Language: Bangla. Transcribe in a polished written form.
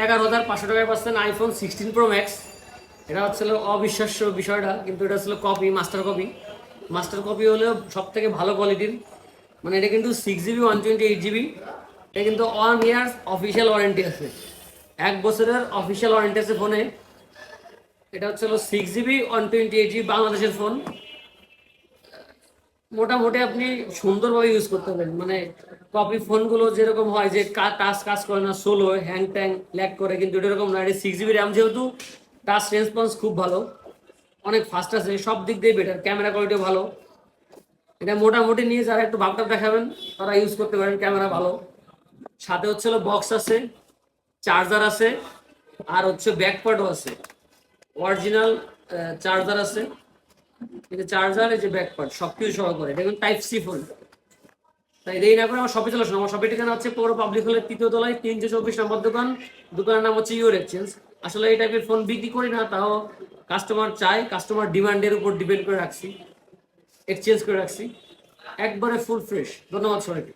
11,500 টাকায় পাচ্ছেন আইফোন 16 Pro Max। এটা হচ্ছে অবিশ্বাস্য বিষয়টা, কিন্তু এটা হচ্ছে কপি, মাস্টার কপি হলেও সব থেকে ভালো কোয়ালিটির। মানে এটা কিন্তু 6 GB 128 GB। এটা কিন্তু 1 ইয়ার অফিসিয়াল ওয়ারেন্টি আছে, 1 বছরের অফিসিয়াল ওয়ারেন্টি আছে ফোনে। এটা হচ্ছে 6 GB 128 GB বাংলাদেশের ফোন। মোটামুটি আপনি সুন্দরভাবে ইউজ করতে পারবেন। মানে কপি ফোনগুলো যেরকম হয় যে টাচ কাজ করে না, স্লো, হ্যাং ট্যাং ল্যাগ করে, কিন্তু এটা এরকম না। এটা 6 GB র্যাম, যেহেতু টাচ রেসপন্স খুব ভালো, অনেক ফাস্ট আছে, সব দিক দিয়ে বেটার, ক্যামেরা কোয়ালিটিও ভালো। এটা মোটামুটি নিয়ে যারা একটু ভাবটা দেখাবেন তারা ইউজ করতে পারেন, ক্যামেরা ভালো। সাথে হচ্ছে বক্স আছে, চার্জার আছে, আর হচ্ছে ব্যাকপার্টও আছে, অরিজিনাল চার্জার আছে। কিন্তু চার্জার, এই যে ব্যাকপার্ট, সবকিছু সহকারে দেখুন, টাইপ সি ফোন। তাই দেরি না করে আমার শপে চলে আসুন। আমার শপের ঠিকানা হচ্ছে পৌর পাবলিক হলের 3য় তলায় 324 নম্বর দোকান। দোকানের নাম হচ্ছে ইউর এক্সচেঞ্জ। আসলে এই টাইপের ফোন বিক্রি করি না, তাও কাস্টমার চাই, কাস্টমার ডিমান্ডের উপর ডিপেন্ড করে রাখছি, এক্সচেঞ্জ করে রাখছি। একবারে ফুল ফ্রেশ। ধন্যবাদ সবাইকে।